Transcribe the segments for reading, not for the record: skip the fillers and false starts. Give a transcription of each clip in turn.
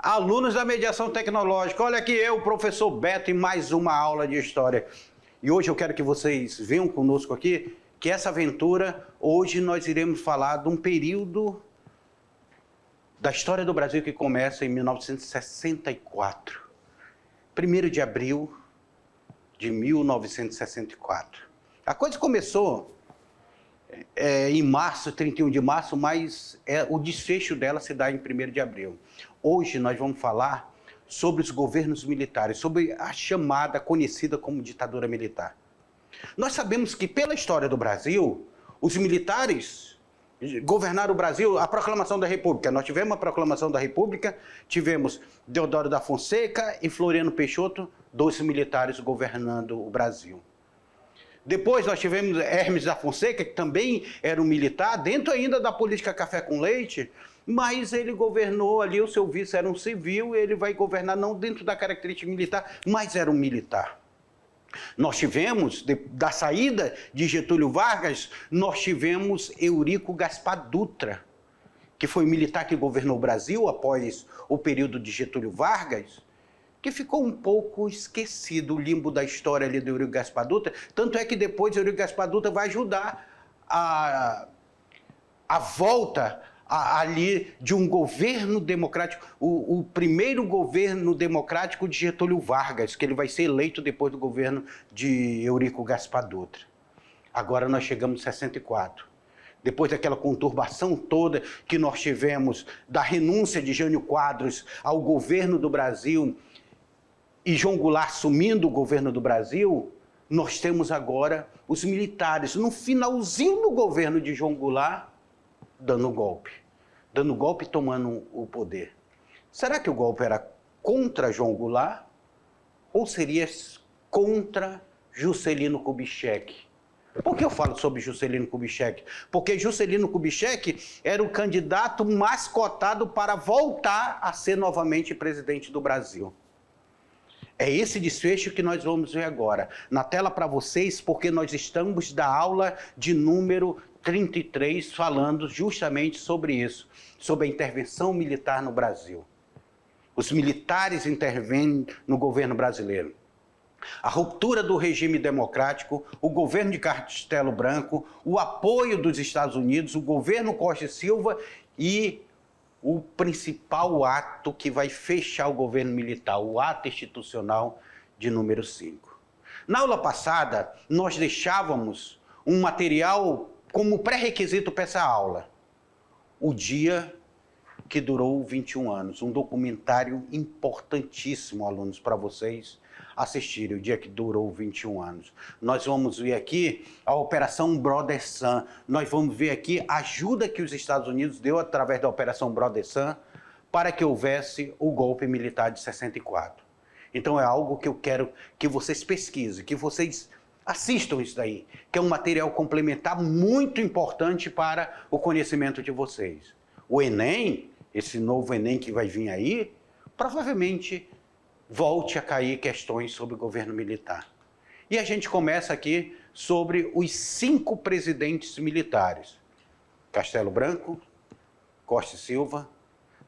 Alunos da mediação tecnológica, olha aqui eu, professor Beto, em mais uma aula de história. E hoje eu quero que vocês venham conosco aqui, que essa aventura, hoje nós iremos falar de um período da história do Brasil que começa em 1964. 1º de abril de 1964. A coisa começou em março, 31 de março, mas o desfecho dela se dá em 1º de abril. Hoje nós vamos falar sobre os governos militares, sobre a chamada, conhecida como ditadura militar. Nós sabemos que pela história do Brasil, os militares governaram o Brasil, a proclamação da República. Nós tivemos a proclamação da República, tivemos Deodoro da Fonseca e Floriano Peixoto, 2 militares governando o Brasil. Depois nós tivemos Hermes da Fonseca, que também era um militar, dentro ainda da política café com leite, mas ele governou ali, o seu vice era um civil, ele vai governar não dentro da característica militar, mas era um militar. Nós tivemos, da saída de Getúlio Vargas, nós tivemos Eurico Gaspar Dutra, que foi militar que governou o Brasil após o período de Getúlio Vargas, que ficou um pouco esquecido, o limbo da história ali do Eurico Gaspar Dutra. Tanto é que depois o Eurico Gaspar Dutra vai ajudar a volta ali de um governo democrático, o primeiro governo democrático de Getúlio Vargas, que ele vai ser eleito depois do governo de Eurico Gaspar Dutra. Agora nós chegamos em 64. Depois daquela conturbação toda que nós tivemos, da renúncia de Jânio Quadros ao governo do Brasil, e João Goulart assumindo o governo do Brasil, nós temos agora os militares, no finalzinho do governo de João Goulart, dando golpe e tomando o poder. Será que o golpe era contra João Goulart ou seria contra Juscelino Kubitschek? Por que eu falo sobre Juscelino Kubitschek? Porque Juscelino Kubitschek era o candidato mais cotado para voltar a ser novamente presidente do Brasil. É esse desfecho que nós vamos ver agora. Na tela para vocês, porque nós estamos da aula de número 33 falando justamente sobre isso, sobre a intervenção militar no Brasil. Os militares intervêm no governo brasileiro. A ruptura do regime democrático, o governo de Castelo Branco, o apoio dos Estados Unidos, o governo Costa e Silva e o principal ato que vai fechar o governo militar, o ato institucional de número 5. Na aula passada, nós deixávamos um material como pré-requisito para essa aula. O dia que durou 21 anos, um documentário importantíssimo, alunos, para vocês assistirem, o dia que durou 21 anos. Nós vamos ver aqui a Operação Brother Sun, nós vamos ver aqui a ajuda que os Estados Unidos deu através da Operação Brother Sun para que houvesse o golpe militar de 64. Então é algo que eu quero que vocês pesquisem, que vocês assistam isso daí, que é um material complementar muito importante para o conhecimento de vocês. O Enem, esse novo Enem que vai vir aí, provavelmente volte a cair questões sobre o governo militar. E a gente começa aqui sobre os 5 presidentes militares. Castelo Branco, Costa e Silva,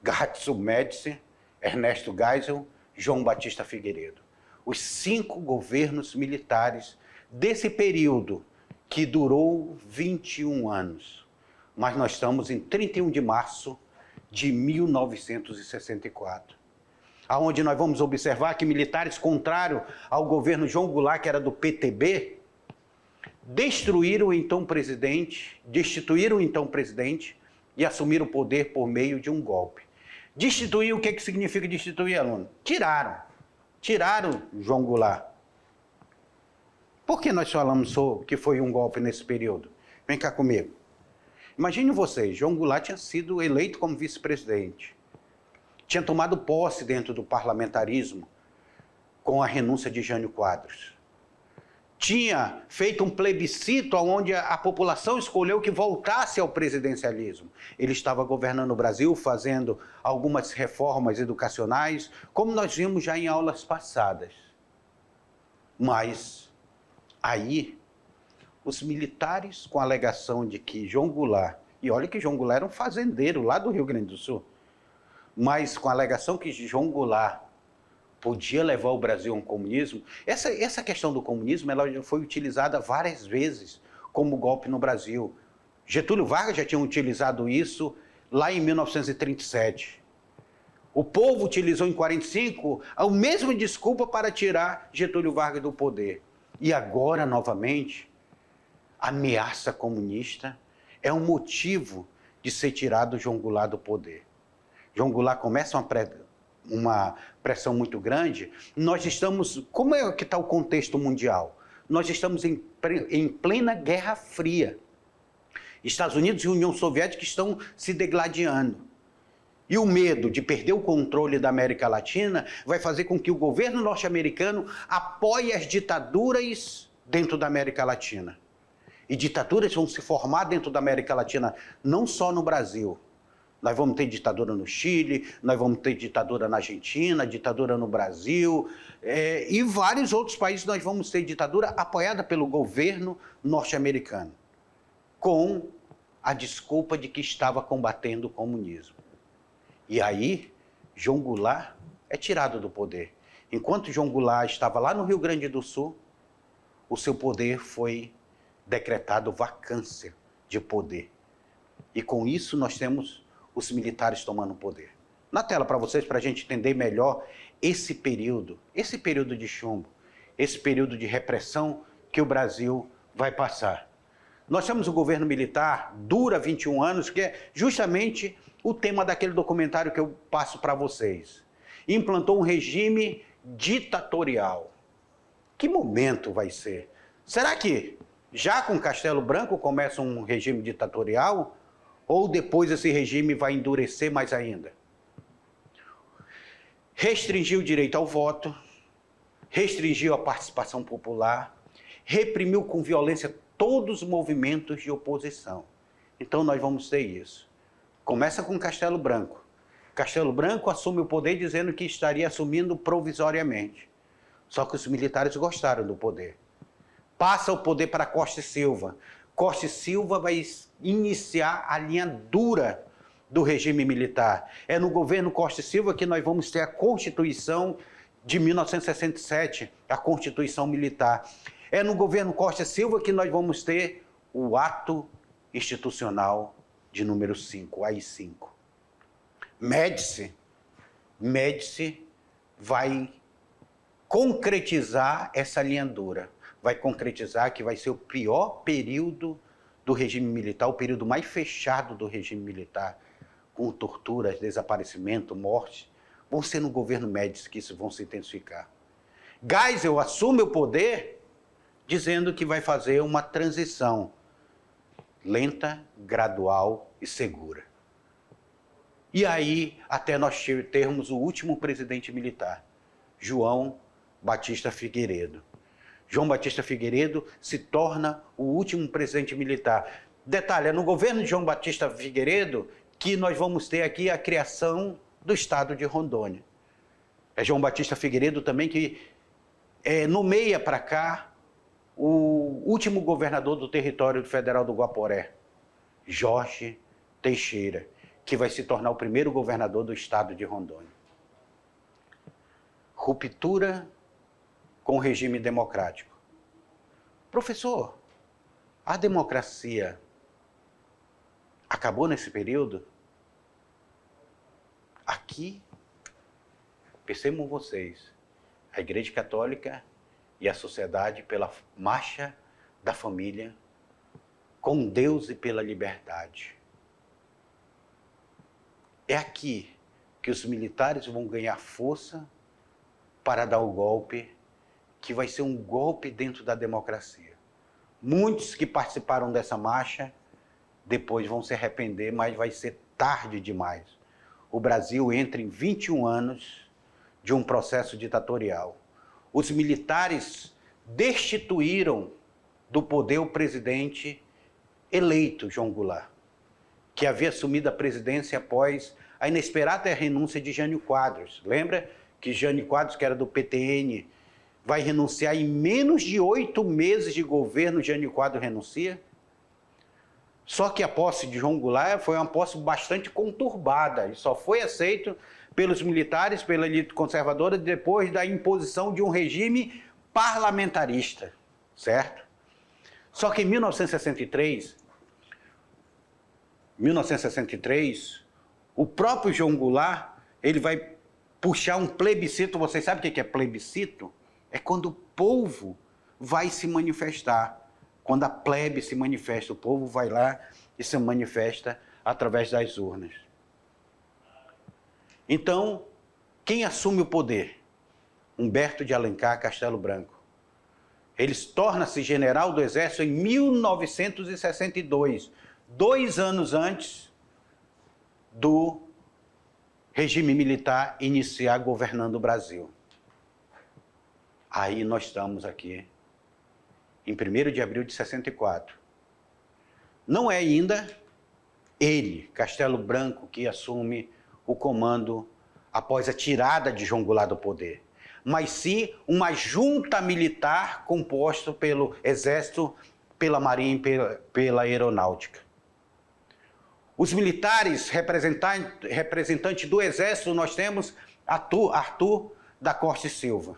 Gatso Médici, Ernesto Geisel, João Batista Figueiredo. Os 5 governos militares desse período que durou 21 anos. Mas nós estamos em 31 de março de 1964. Onde nós vamos observar que militares contrários ao governo João Goulart, que era do PTB, destituíram o então presidente e assumiram o poder por meio de um golpe. Destituir, o que significa destituir, aluno? Tiraram João Goulart. Por que nós falamos que foi um golpe nesse período? Vem cá comigo. Imagine vocês, João Goulart tinha sido eleito como vice-presidente. Tinha tomado posse dentro do parlamentarismo com a renúncia de Jânio Quadros. Tinha feito um plebiscito onde a população escolheu que voltasse ao presidencialismo. Ele estava governando o Brasil, fazendo algumas reformas educacionais, como nós vimos já em aulas passadas. Mas aí, os militares, com a alegação de que João Goulart, e olha que João Goulart era um fazendeiro lá do Rio Grande do Sul, mas com a alegação que João Goulart podia levar o Brasil a um comunismo, essa questão do comunismo ela já foi utilizada várias vezes como golpe no Brasil. Getúlio Vargas já tinha utilizado isso lá em 1937. O povo utilizou em 1945 a mesma desculpa para tirar Getúlio Vargas do poder. E agora, novamente, a ameaça comunista é um motivo de ser tirado João Goulart do poder. João Goulart começa uma pressão muito grande. Nós estamos... Como é que está o contexto mundial? Nós estamos em plena Guerra Fria. Estados Unidos e União Soviética estão se degladiando. E o medo de perder o controle da América Latina vai fazer com que o governo norte-americano apoie as ditaduras dentro da América Latina. E ditaduras vão se formar dentro da América Latina, não só no Brasil. Nós vamos ter ditadura no Chile, nós vamos ter ditadura na Argentina, ditadura no Brasil, e vários outros países nós vamos ter ditadura apoiada pelo governo norte-americano, com a desculpa de que estava combatendo o comunismo. E aí, João Goulart é tirado do poder. Enquanto João Goulart estava lá no Rio Grande do Sul, o seu poder foi decretado vacância de poder. E com isso nós temos os militares tomando o poder. Na tela para vocês, para a gente entender melhor esse período de chumbo, esse período de repressão que o Brasil vai passar. Nós temos o governo militar, dura 21 anos, que é justamente o tema daquele documentário que eu passo para vocês. Implantou um regime ditatorial. Que momento vai ser? Será que já com Castelo Branco começa um regime ditatorial? Ou depois esse regime vai endurecer mais ainda? Restringiu o direito ao voto, restringiu a participação popular, reprimiu com violência todos os movimentos de oposição. Então nós vamos ter isso. Começa com Castelo Branco. Castelo Branco assume o poder dizendo que estaria assumindo provisoriamente. Só que os militares gostaram do poder. Passa o poder para Costa e Silva. Costa e Silva vai iniciar a linha dura do regime militar. É no governo Costa e Silva que nós vamos ter a Constituição de 1967, a Constituição Militar. É no governo Costa e Silva que nós vamos ter o Ato Institucional de número 5, AI-5. Médici vai concretizar essa linha dura. Vai concretizar que vai ser o pior período do regime militar, o período mais fechado do regime militar, com torturas, desaparecimento, morte. Vão ser no governo Médici que isso vão se intensificar. Geisel assume o poder dizendo que vai fazer uma transição lenta, gradual e segura. E aí, até nós termos o último presidente militar, João Batista Figueiredo. João Batista Figueiredo se torna o último presidente militar. Detalhe, é no governo de João Batista Figueiredo que nós vamos ter aqui a criação do estado de Rondônia. É João Batista Figueiredo também que nomeia para cá o último governador do território federal do Guaporé, Jorge Teixeira, que vai se tornar o primeiro governador do estado de Rondônia. Ruptura com o regime democrático. Professor, a democracia acabou nesse período? Aqui, percebam vocês, a Igreja Católica e a sociedade pela marcha da família, com Deus e pela liberdade. É aqui que os militares vão ganhar força para dar o golpe, que vai ser um golpe dentro da democracia. Muitos que participaram dessa marcha depois vão se arrepender, mas vai ser tarde demais. O Brasil entra em 21 anos de um processo ditatorial. Os militares destituíram do poder o presidente eleito, João Goulart, que havia assumido a presidência após a inesperada renúncia de Jânio Quadros. Lembra que Jânio Quadros, que era do PTN, vai renunciar em menos de 8 meses de governo, Jânio Quadros renuncia? Só que a posse de João Goulart foi uma posse bastante conturbada e só foi aceito pelos militares, pela elite conservadora, depois da imposição de um regime parlamentarista, certo? Só que em 1963, o próprio João Goulart, ele vai puxar um plebiscito. Vocês sabem o que é plebiscito? É quando o povo vai se manifestar. Quando a plebe se manifesta, o povo vai lá e se manifesta através das urnas. Então, quem assume o poder? Humberto de Alencar Castelo Branco. Ele torna-se general do Exército em 1962, 2 anos antes do regime militar iniciar governando o Brasil. Aí nós estamos aqui, em 1º de abril de 64. Não é ainda ele, Castelo Branco, que assume o comando após a tirada de João Goulart do poder, mas sim uma junta militar composta pelo Exército, pela Marinha e pela Aeronáutica. Os militares representantes do Exército, nós temos Arthur da Costa e Silva.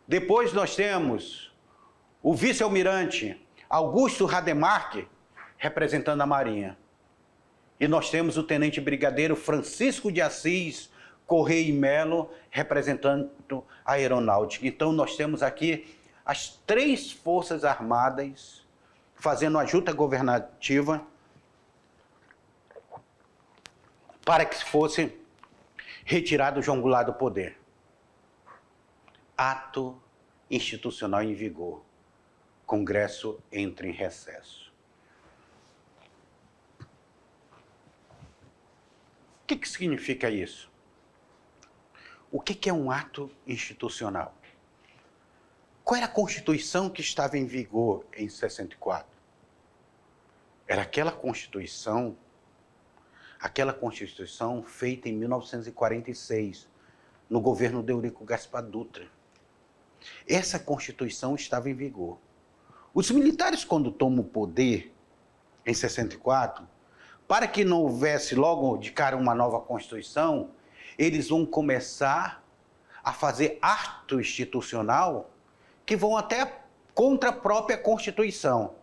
Depois nós temos o vice-almirante Augusto Rademacher, representando a Marinha. E nós temos o tenente brigadeiro Francisco de Assis Correia e Melo, representando a Aeronáutica. Então nós temos aqui as 3 forças armadas fazendo a junta governativa para que fosse retirado João Goulart do poder. Ato institucional em vigor. Congresso entra em recesso. O que significa isso? O que é um ato institucional? Qual era a Constituição que estava em vigor em 64? Era aquela Constituição feita em 1946, no governo de Eurico Gaspar Dutra. Essa Constituição estava em vigor. Os militares, quando tomam o poder em 64, para que não houvesse logo de cara uma nova Constituição, eles vão começar a fazer ato institucional que vão até contra a própria Constituição.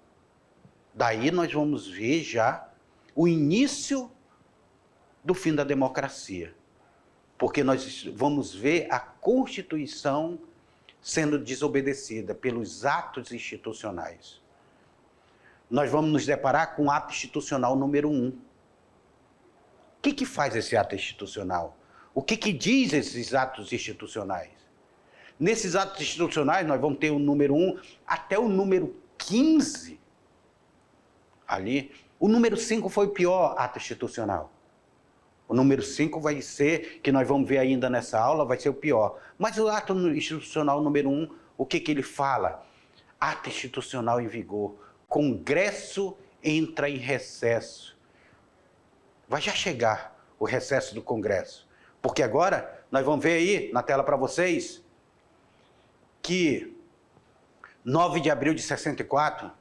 Daí nós vamos ver já o início do fim da democracia, porque nós vamos ver a Constituição sendo desobedecida pelos atos institucionais. Nós vamos nos deparar com o ato institucional número 1. O que faz esse ato institucional? O que diz esses atos institucionais? Nesses atos institucionais, nós vamos ter o número 1 até o número 15. Ali, o número 5 foi o pior ato institucional. O número 5 vai ser, que nós vamos ver ainda nessa aula, vai ser o pior. Mas o ato institucional número 1, o que ele fala? Ato institucional em vigor. Congresso entra em recesso. Vai já chegar o recesso do Congresso. Porque agora, nós vamos ver aí na tela para vocês, que 9 de abril de 64,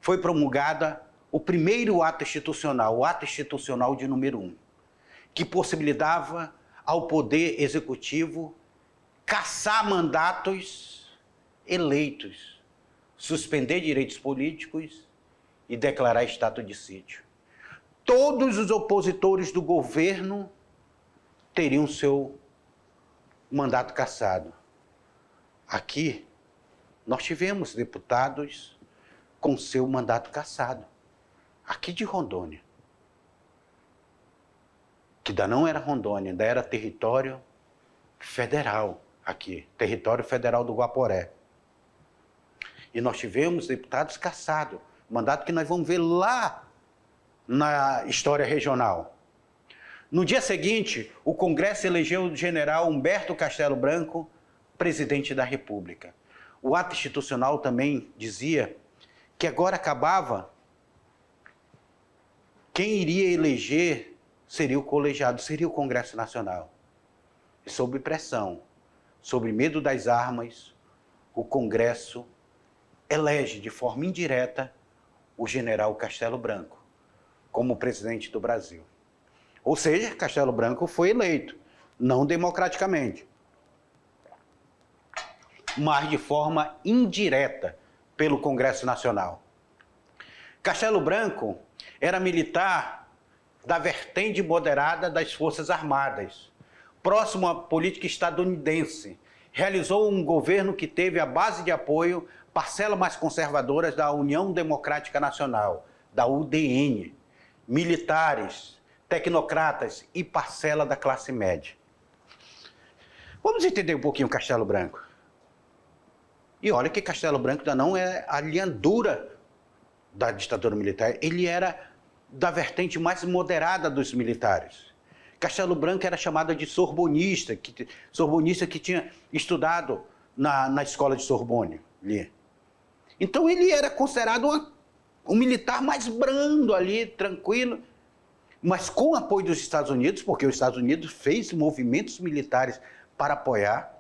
foi promulgada o primeiro ato institucional, o ato institucional de número 1, que possibilitava ao Poder Executivo cassar mandatos eleitos, suspender direitos políticos e declarar estado de sítio. Todos os opositores do governo teriam seu mandato cassado. Aqui, nós tivemos deputados com seu mandato cassado. Aqui de Rondônia. Que ainda não era Rondônia, ainda era território federal aqui. Território federal do Guaporé. E nós tivemos deputados cassados. Mandato que nós vamos ver lá na história regional. No dia seguinte, o Congresso elegeu o general Humberto Castelo Branco presidente da República. O ato institucional também dizia que agora acabava, quem iria eleger seria o colegiado, seria o Congresso Nacional. E sob pressão, sob medo das armas, o Congresso elege de forma indireta o general Castelo Branco como presidente do Brasil. Ou seja, Castelo Branco foi eleito, não democraticamente, mas de forma indireta pelo Congresso Nacional. Castelo Branco era militar da vertente moderada das Forças Armadas, próximo à política estadunidense. Realizou um governo que teve a base de apoio parcela mais conservadoras da União Democrática Nacional, da UDN, militares, tecnocratas e parcela da classe média. Vamos entender um pouquinho Castelo Branco. E olha que Castelo Branco ainda não é a linha dura da ditadura militar, ele era da vertente mais moderada dos militares. Castelo Branco era chamado de sorbonista que tinha estudado na escola de Sorbonne. Ali. Então ele era considerado um militar mais brando ali, tranquilo, mas com o apoio dos Estados Unidos, porque os Estados Unidos fez movimentos militares para apoiar.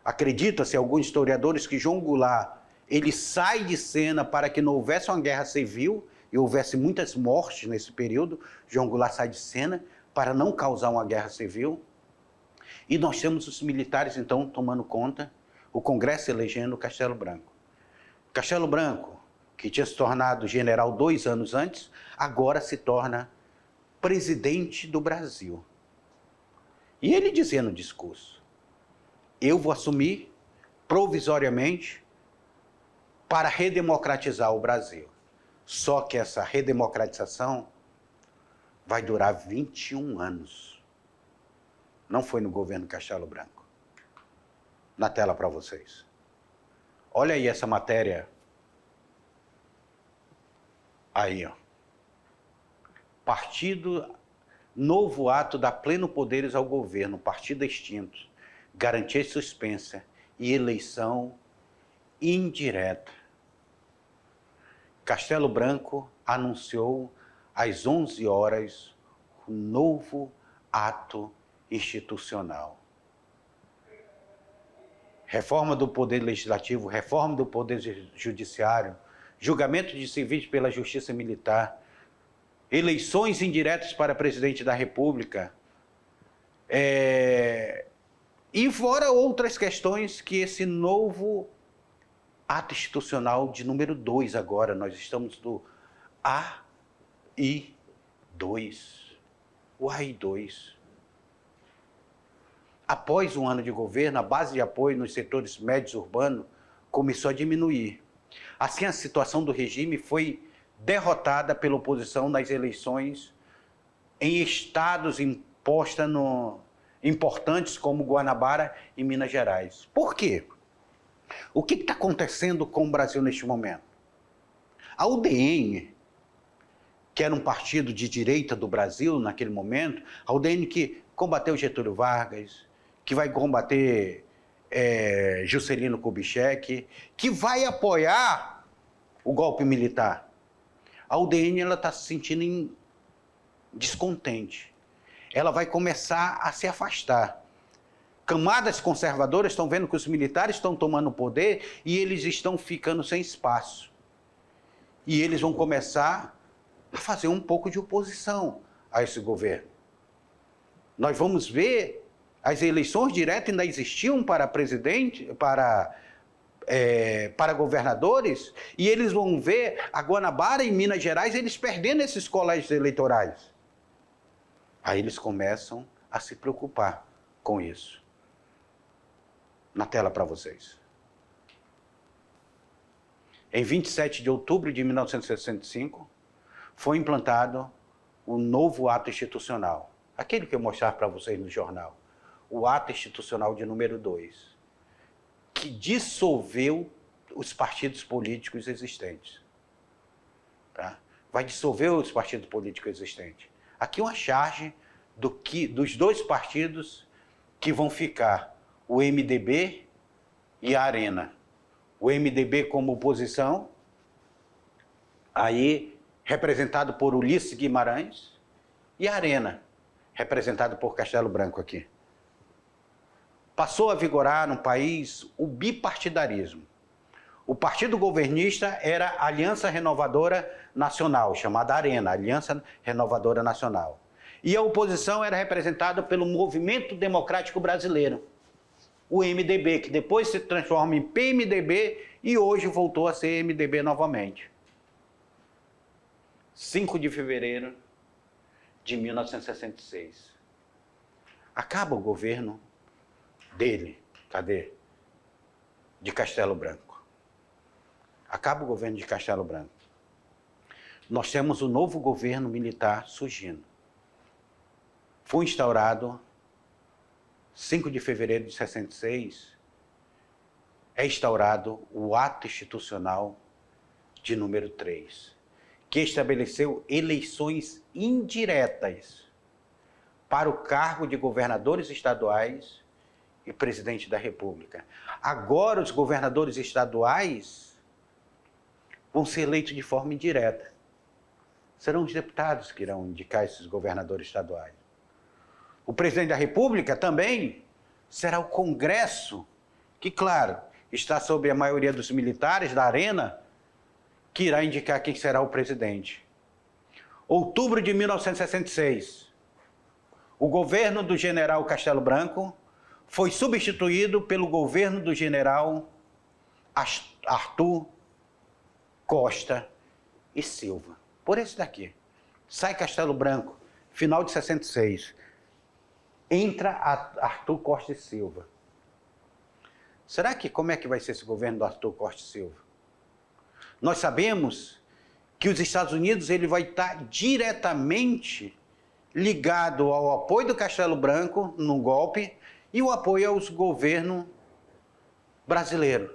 Acredita-se, alguns historiadores, que João Goulart ele sai de cena para que não houvesse uma guerra civil e houvesse muitas mortes nesse período. João Goulart sai de cena para não causar uma guerra civil. E nós temos os militares, então, tomando conta, o Congresso elegendo Castelo Branco. Castelo Branco, que tinha se tornado general 2 anos antes, agora se torna presidente do Brasil. E ele dizia no discurso: eu vou assumir provisoriamente para redemocratizar o Brasil. Só que essa redemocratização vai durar 21 anos. Não foi no governo Castelo Branco. Na tela para vocês. Olha aí essa matéria. Aí, ó. Partido, novo ato dá pleno poderes ao governo, partido extinto, garantia suspensa e eleição indireta. Castelo Branco anunciou às 11 horas o novo ato institucional. Reforma do Poder Legislativo, reforma do Poder Judiciário, julgamento de civis pela Justiça Militar, eleições indiretas para presidente da República, e fora outras questões que esse novo ato institucional de número 2 agora, nós estamos do AI2, o AI2. Após um ano de governo, a base de apoio nos setores médios urbanos começou a diminuir. Assim, a situação do regime foi derrotada pela oposição nas eleições em estados importantes como Guanabara e Minas Gerais. Por quê? O que está acontecendo com o Brasil neste momento? A UDN, que era um partido de direita do Brasil naquele momento, a UDN que combateu Getúlio Vargas, que vai combater Juscelino Kubitschek, que vai apoiar o golpe militar. A UDN está se sentindo descontente. Ela vai começar a se afastar. Camadas conservadoras estão vendo que os militares estão tomando poder e eles estão ficando sem espaço. E eles vão começar a fazer um pouco de oposição a esse governo. Nós vamos ver, as eleições diretas ainda existiam para presidente, para governadores, e eles vão ver a Guanabara e Minas Gerais, eles perdendo esses colégios eleitorais. Aí eles começam a se preocupar com isso. Na tela para vocês. Em 27 de outubro de 1965, foi implantado o novo ato institucional. Aquele que eu mostrar para vocês no jornal. O ato institucional de número 2. Que dissolveu os partidos políticos existentes. Tá? Vai dissolver os partidos políticos existentes. Aqui uma charge dos 2 partidos que vão ficar. O MDB e a Arena. O MDB como oposição, aí representado por Ulisses Guimarães, e a Arena, representado por Castelo Branco aqui. Passou a vigorar no país o bipartidarismo. O partido governista era a Aliança Renovadora Nacional, chamada ARENA, Aliança Renovadora Nacional. E a oposição era representada pelo Movimento Democrático Brasileiro, o MDB, que depois se transforma em PMDB e hoje voltou a ser MDB novamente. 5 de fevereiro de 1966. Acaba o governo dele, cadê? De Castelo Branco. Acaba o governo de Castelo Branco. Nós temos o novo governo militar surgindo. Foi instaurado 5 de fevereiro de 66, é instaurado o ato institucional de número 3, que estabeleceu eleições indiretas para o cargo de governadores estaduais e presidente da República. Agora os governadores estaduais vão ser eleitos de forma indireta. Serão os deputados que irão indicar esses governadores estaduais. O presidente da República também será o Congresso, que, claro, está sob a maioria dos militares da ARENA, que irá indicar quem será o presidente. Outubro de 1966, o governo do general Castelo Branco foi substituído pelo governo do general Arthur Costa e Silva. Por esse daqui. Sai Castelo Branco, final de 66. Entra Arthur Costa e Silva. Será que como é que vai ser esse governo do Arthur Costa e Silva? Nós sabemos que os Estados Unidos ele vai estar diretamente ligado ao apoio do Castelo Branco no golpe e o apoio aos governos brasileiros.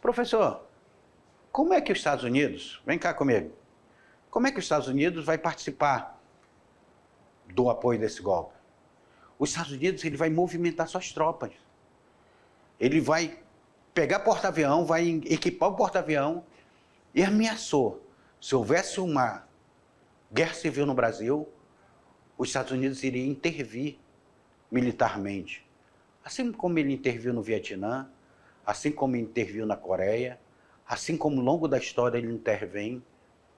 Professor, como é que os Estados Unidos, vem cá comigo, como é que os Estados Unidos vai participar do apoio desse golpe? Os Estados Unidos ele vai movimentar suas tropas. Ele vai pegar porta-avião, vai equipar o porta-avião e ameaçou. Se houvesse uma guerra civil no Brasil, os Estados Unidos iriam intervir militarmente. Assim como ele interviu no Vietnã, assim como ele interviu na Coreia, assim como ao longo da história ele intervém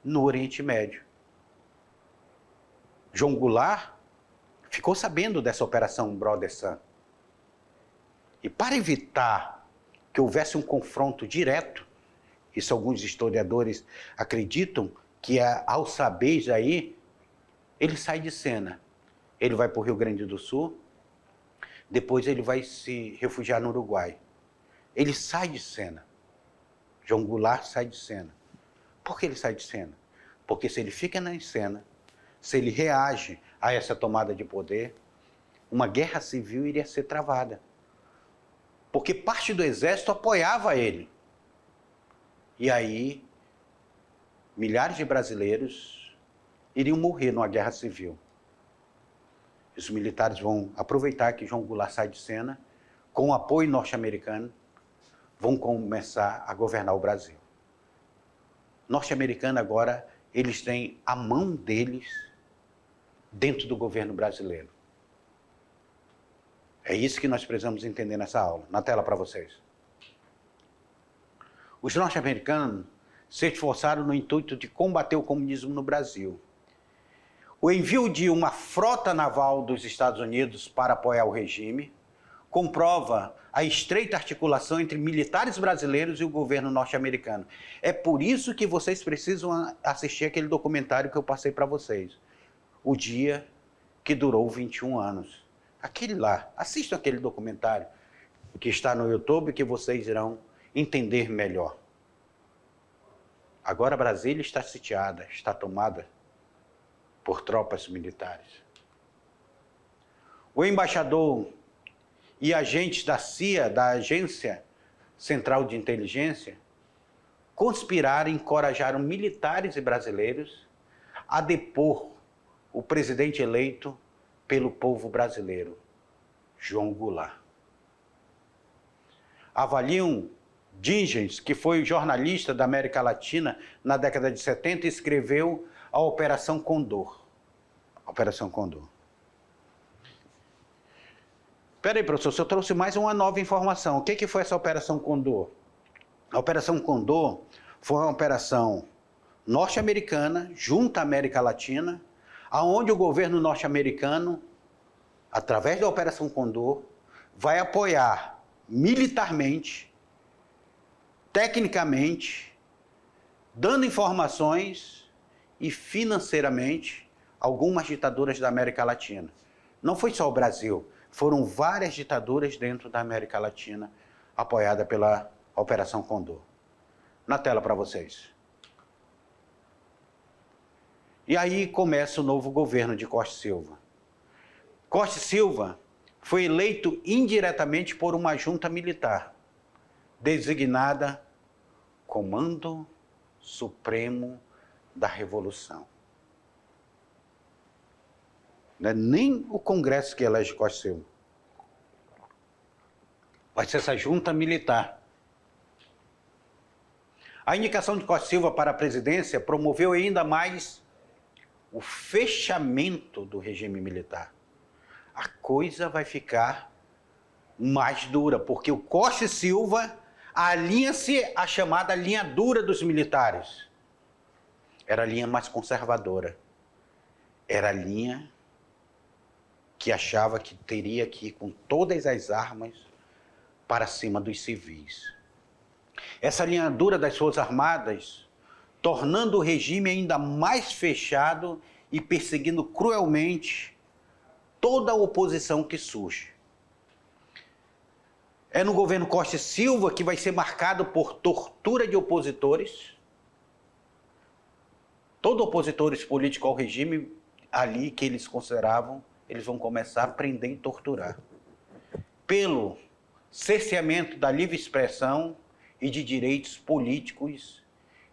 no Oriente Médio. João Goulart ficou sabendo dessa operação Brother Sun. E para evitar que houvesse um confronto direto, isso alguns historiadores acreditam que ao saber Jair, ele sai de cena. Ele vai para o Rio Grande do Sul, depois ele vai se refugiar no Uruguai. Ele sai de cena. João Goulart sai de cena. Por que ele sai de cena? Porque se ele fica na cena, se ele reage a essa tomada de poder, uma guerra civil iria ser travada. Porque parte do exército apoiava ele. E aí, milhares de brasileiros iriam morrer numa guerra civil. Os militares vão aproveitar que João Goulart sai de cena, com o apoio norte-americano, vão começar a governar o Brasil. Norte-americano agora, eles têm a mão deles dentro do governo brasileiro. É isso que nós precisamos entender nessa aula. Na tela para vocês. Os norte-americanos se esforçaram no intuito de combater o comunismo no Brasil. O envio de uma frota naval dos Estados Unidos para apoiar o regime comprova a estreita articulação entre militares brasileiros e o governo norte-americano. É por isso que vocês precisam assistir aquele documentário que eu passei para vocês. O dia que durou 21 anos. Aquele lá, assistam aquele documentário que está no YouTube que vocês irão entender melhor. Agora Brasília está sitiada, está tomada por tropas militares. O embaixador e agentes da CIA, da Agência Central de Inteligência, conspiraram e encorajaram militares e brasileiros a depor o presidente eleito pelo povo brasileiro, João Goulart. Avaliam Digens, que foi jornalista da América Latina na década de 70, escreveu a Operação Condor. Operação Condor. Espera aí, professor, eu trouxe mais uma nova informação. O que foi essa Operação Condor? A Operação Condor foi uma operação norte-americana, junto à América Latina, aonde o governo norte-americano, através da Operação Condor, vai apoiar militarmente, tecnicamente, dando informações e financeiramente algumas ditaduras da América Latina. Não foi só o Brasil, foram várias ditaduras dentro da América Latina apoiada pela Operação Condor. Na tela para vocês. E aí começa o novo governo de Costa e Silva. Costa e Silva foi eleito indiretamente por uma junta militar, designada Comando Supremo da Revolução. Não é nem o Congresso que elege Costa e Silva. Vai ser essa junta militar. A indicação de Costa e Silva para a presidência promoveu ainda mais o fechamento do regime militar. A coisa vai ficar mais dura, porque o Costa e Silva alinha-se à chamada linha dura dos militares. Era a linha mais conservadora. Era a linha que achava que teria que ir com todas as armas para cima dos civis. Essa linha dura das Forças Armadas, tornando o regime ainda mais fechado e perseguindo cruelmente toda a oposição que surge. É no governo Costa e Silva que vai ser marcado por tortura de opositores. Todos opositores políticos ao regime, ali que eles consideravam, eles vão começar a prender e torturar. Pelo cerceamento da livre expressão e de direitos políticos,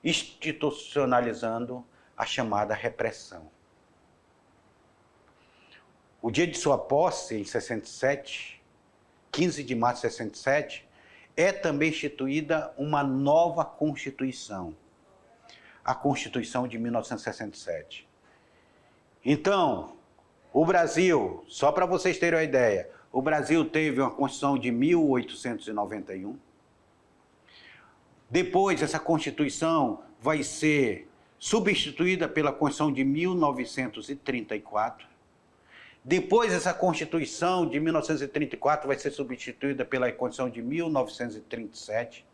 institucionalizando a chamada repressão. O dia de sua posse, em 67, 15 de março de 67, é também instituída uma nova Constituição, a Constituição de 1967. Então, o Brasil, só para vocês terem uma ideia, o Brasil teve uma Constituição de 1891. Depois, essa Constituição vai ser substituída pela Constituição de 1934. Depois, essa Constituição de 1934 vai ser substituída pela Constituição de 1937.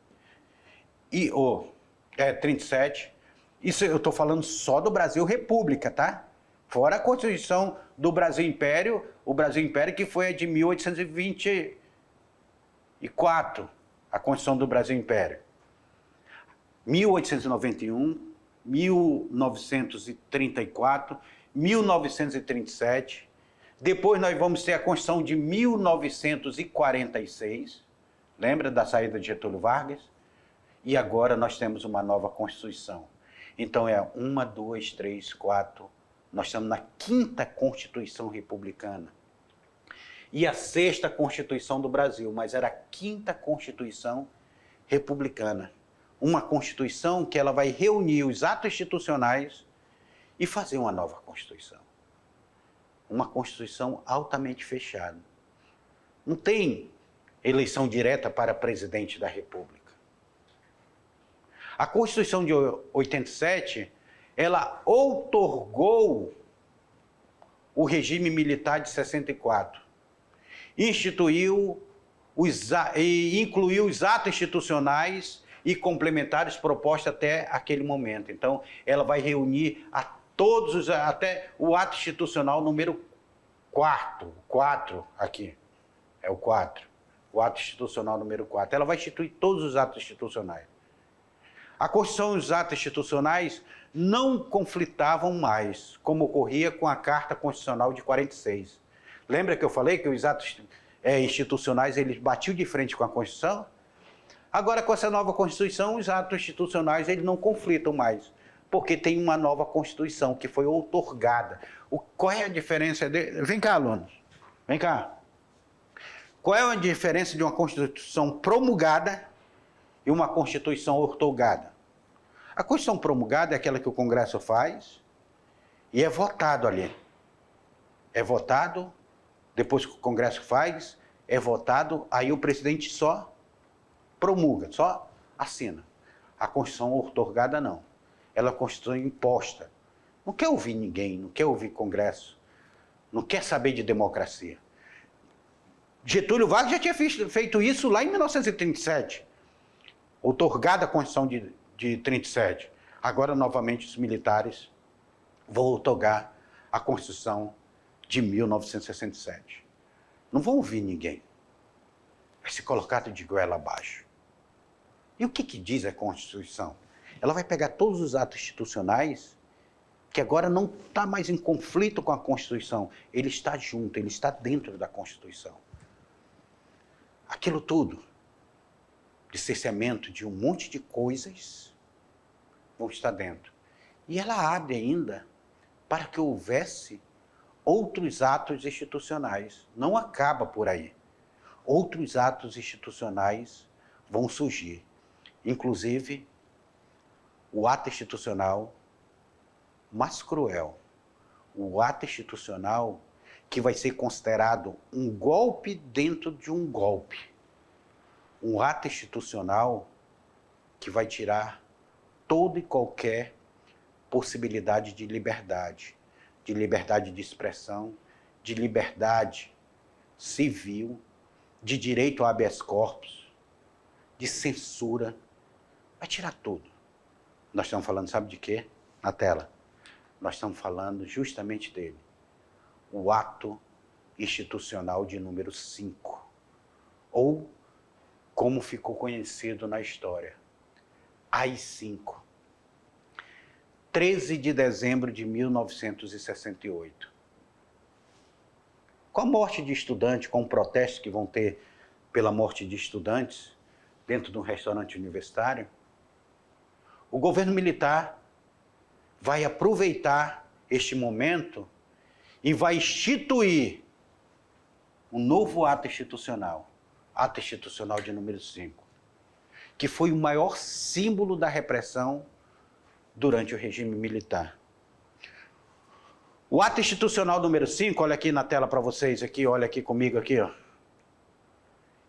37. Isso eu estou falando só do Brasil República, tá? Fora a Constituição do Brasil Império, o Brasil Império que foi a de 1824, a Constituição do Brasil Império. 1891, 1934, 1937. Depois nós vamos ter a Constituição de 1946, lembra da saída de Getúlio Vargas? E agora nós temos uma nova Constituição. Então é 1, 2, 3, 4, nós estamos na 5ª Constituição Republicana. E a 6ª Constituição do Brasil, mas era a 5ª Constituição Republicana. Uma Constituição que ela vai reunir os atos institucionais e fazer uma nova Constituição. Uma Constituição altamente fechada. Não tem eleição direta para presidente da República. A Constituição de 87, ela outorgou o regime militar de 64. Instituiu e incluiu os atos institucionais e complementares propostos até aquele momento. Então, ela vai reunir a todos os, até o ato institucional número 4 aqui, é o 4, o ato institucional número 4. Ela vai instituir todos os atos institucionais. A Constituição e os atos institucionais não conflitavam mais, como ocorria com a Carta Constitucional de 46. Lembra que eu falei que os atos institucionais eles batiam de frente com a Constituição? Agora, com essa nova Constituição, os atos institucionais eles não conflitam mais, porque tem uma nova Constituição que foi outorgada. Qual é a diferença de... Vem cá, alunos. Vem cá. Qual é a diferença de uma Constituição promulgada e uma Constituição outorgada? A Constituição promulgada é aquela que o Congresso faz e é votado ali. É votado, depois que o Congresso faz, é votado, aí o presidente só promulga, só assina. A Constituição outorgada não. Ela é a Constituição imposta. Não quer ouvir ninguém, não quer ouvir Congresso, não quer saber de democracia. Getúlio Vargas já tinha feito isso lá em 1937, outorgada a Constituição de 37. Agora, novamente, os militares vão outorgar a Constituição de 1967. Não vão ouvir ninguém. Vai ser colocado de goela abaixo. E o que diz a Constituição? Ela vai pegar todos os atos institucionais que agora não está mais em conflito com a Constituição. Ele está junto, ele está dentro da Constituição. Aquilo tudo, de cerceamento de um monte de coisas, vão estar dentro. E ela abre ainda para que houvesse outros atos institucionais. Não acaba por aí. Outros atos institucionais vão surgir. Inclusive, o ato institucional mais cruel. O ato institucional que vai ser considerado um golpe dentro de um golpe. Um ato institucional que vai tirar toda e qualquer possibilidade de liberdade de expressão, de liberdade civil, de direito ao habeas corpus, de censura. Vai tirar tudo. Nós estamos falando, sabe de quê? Na tela. Nós estamos falando justamente dele. O ato institucional de número 5. Ou, como ficou conhecido na história, AI-5. 13 de dezembro de 1968. Com a morte de estudantes, com o protesto que vão ter pela morte de estudantes dentro de um restaurante universitário, o governo militar vai aproveitar este momento e vai instituir um novo ato institucional de número 5, que foi o maior símbolo da repressão durante o regime militar. O ato institucional número 5, olha aqui na tela para vocês, aqui, olha aqui comigo, aqui, ó.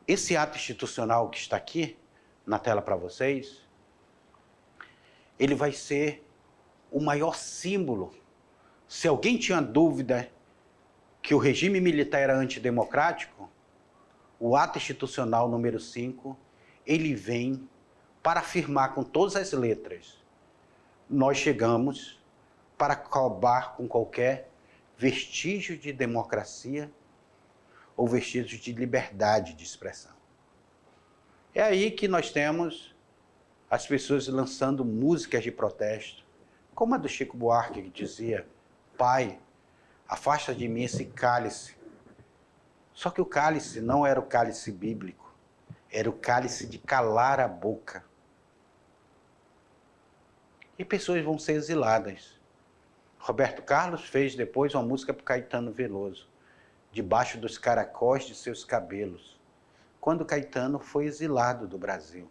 Esse ato institucional que está aqui, na tela para vocês, ele vai ser o maior símbolo. Se alguém tinha dúvida que o regime militar era antidemocrático, o ato institucional número 5, ele vem para afirmar com todas as letras: nós chegamos para acabar com qualquer vestígio de democracia ou vestígio de liberdade de expressão. É aí que nós temos as pessoas lançando músicas de protesto, como a do Chico Buarque, que dizia: Pai, afasta de mim esse cálice. Só que o cálice não era o cálice bíblico, era o cálice de calar a boca. E pessoas vão ser exiladas. Roberto Carlos fez depois uma música para Caetano Veloso, Debaixo dos caracóis de seus cabelos, quando Caetano foi exilado do Brasil.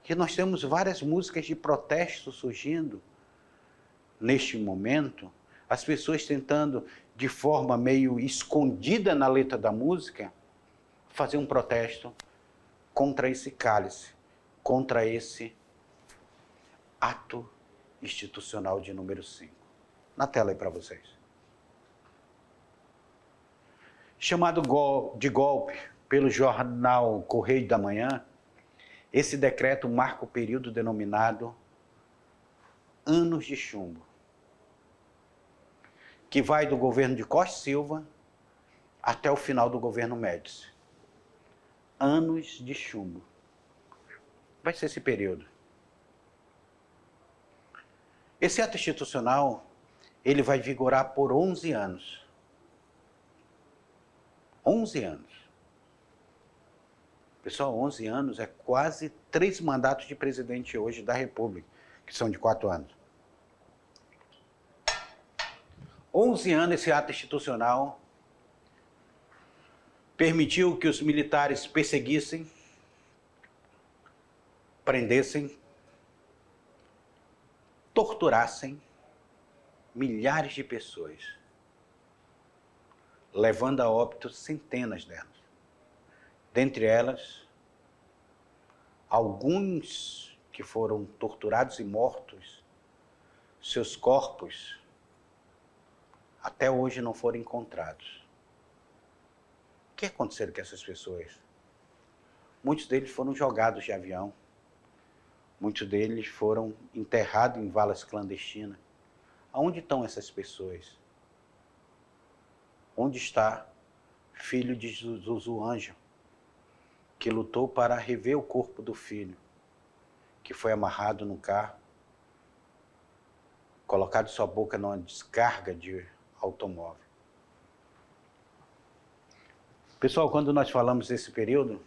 E nós temos várias músicas de protesto surgindo neste momento, as pessoas tentando, de forma meio escondida na letra da música, fazer um protesto contra esse cálice, contra esse ato institucional de número 5. Na tela aí para vocês. Chamado de golpe pelo jornal Correio da Manhã, esse decreto marca o período denominado Anos de Chumbo, que vai do governo de Costa e Silva até o final do governo Médici. Anos de chumbo. Vai ser esse período. Esse ato institucional, ele vai vigorar por 11 anos. 11 anos. Pessoal, 11 anos é quase 3 mandatos de presidente hoje da República, que são de 4 anos. 11 anos esse ato institucional permitiu que os militares perseguissem, prendessem, torturassem milhares de pessoas, levando a óbito centenas delas. Dentre elas, alguns que foram torturados e mortos, seus corpos até hoje não foram encontrados. O que aconteceu com essas pessoas? Muitos deles foram jogados de avião, muitos deles foram enterrados em valas clandestinas. Aonde estão essas pessoas? Onde está filho de Zuzu Anjo, que lutou para rever o corpo do filho, que foi amarrado no carro, colocado sua boca numa descarga de automóvel? Pessoal, quando nós falamos desse período,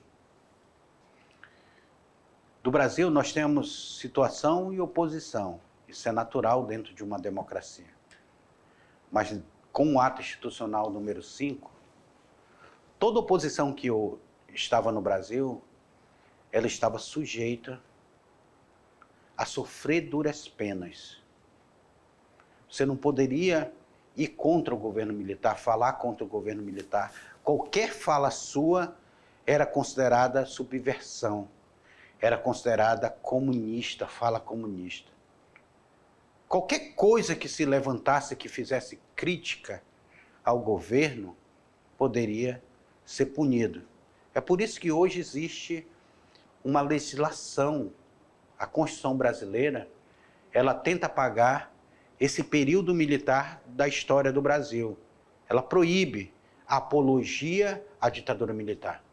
do Brasil nós temos situação e oposição. Isso é natural dentro de uma democracia. Mas com o ato institucional número 5, toda oposição que estava no Brasil, ela estava sujeita a sofrer duras penas. Você não poderia ir contra o governo militar, falar contra o governo militar. Qualquer fala sua era considerada subversão, era considerada comunista, fala comunista. Qualquer coisa que se levantasse, que fizesse crítica ao governo, poderia ser punido. É por isso que hoje existe uma legislação, a Constituição brasileira, ela tenta apagar esse período militar da história do Brasil. Ela proíbe a apologia à ditadura militar.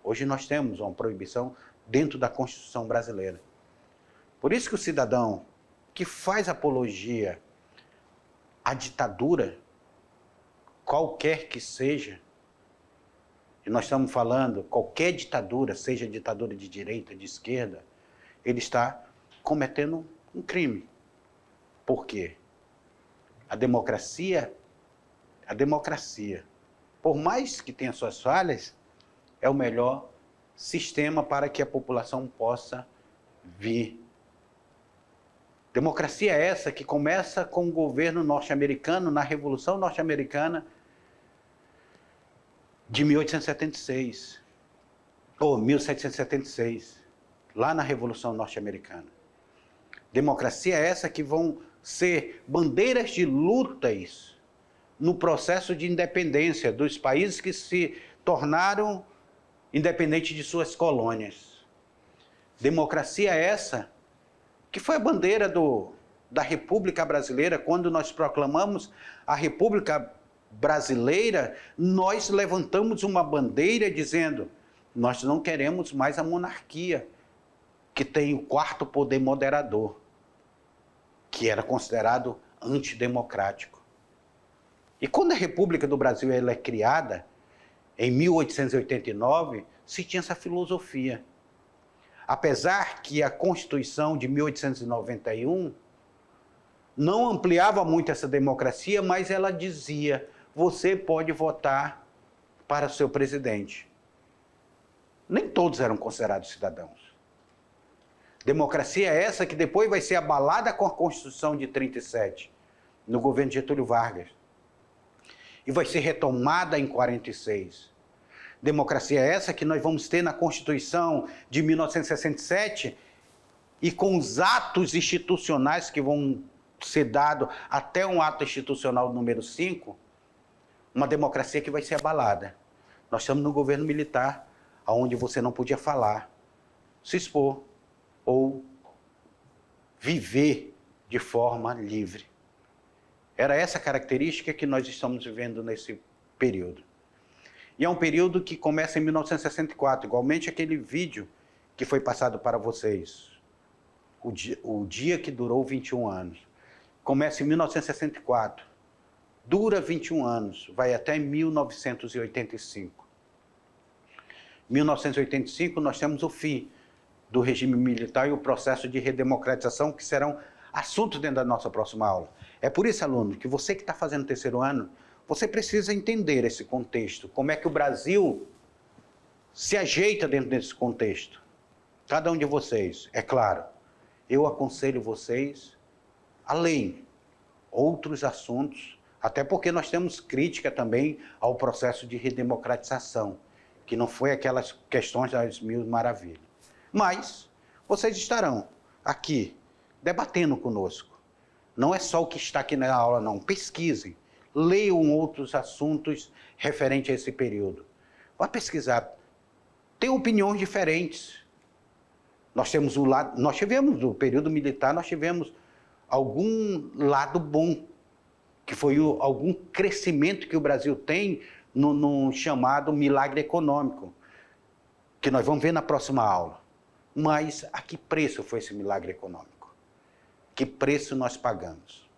Hoje nós temos uma proibição dentro da Constituição brasileira. Por isso que o cidadão que faz apologia à ditadura, qualquer que seja, e nós estamos falando qualquer ditadura, seja ditadura de direita, de esquerda, ele está cometendo um crime. Por quê? A democracia, por mais que tenha suas falhas, é o melhor sistema para que a população possa vir. Democracia é essa que começa com o governo norte-americano, na Revolução Norte-Americana de 1876, ou 1776, lá na Revolução Norte-Americana. Democracia é essa que vão ser bandeiras de lutas no processo de independência dos países que se tornaram independentes de suas colônias. Democracia é essa que foi a bandeira da República Brasileira. Quando nós proclamamos a República Brasileira, nós levantamos uma bandeira dizendo: nós não queremos mais a monarquia, que tem o quarto poder moderador, que era considerado antidemocrático. E quando a República do Brasil ela é criada, em 1889, se tinha essa filosofia. Apesar que a Constituição de 1891 não ampliava muito essa democracia, mas ela dizia: você pode votar para seu presidente. Nem todos eram considerados cidadãos. Democracia é essa que depois vai ser abalada com a Constituição de 37, no governo de Getúlio Vargas, e vai ser retomada em 46. Democracia é essa que nós vamos ter na Constituição de 1967 e com os atos institucionais que vão ser dados até um ato institucional número 5, uma democracia que vai ser abalada. Nós estamos no governo militar, onde você não podia falar, se expor ou viver de forma livre. Era essa característica que nós estamos vivendo nesse período. E é um período que começa em 1964, igualmente aquele vídeo que foi passado para vocês, o dia que durou 21 anos. Começa em 1964, dura 21 anos, vai até 1985. Em 1985 nós temos o fim do regime militar e o processo de redemocratização, que serão assuntos dentro da nossa próxima aula. É por isso, aluno, que você que está fazendo o terceiro ano, você precisa entender esse contexto, como é que o Brasil se ajeita dentro desse contexto. Cada um de vocês, é claro, eu aconselho vocês a ler outros assuntos, até porque nós temos crítica também ao processo de redemocratização, que não foi aquelas questões das mil maravilhas. Mas vocês estarão aqui debatendo conosco. Não é só o que está aqui na aula, não. Pesquisem, leiam outros assuntos referentes a esse período. Vá pesquisar. Tem opiniões diferentes. Nós tivemos no período militar, nós tivemos algum lado bom, que foi algum crescimento que o Brasil tem no chamado milagre econômico, que nós vamos ver na próxima aula. Mas a que preço foi esse milagre econômico? Que preço nós pagamos?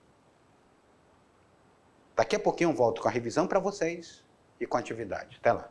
Daqui a pouquinho eu volto com a revisão para vocês e com a atividade. Até lá.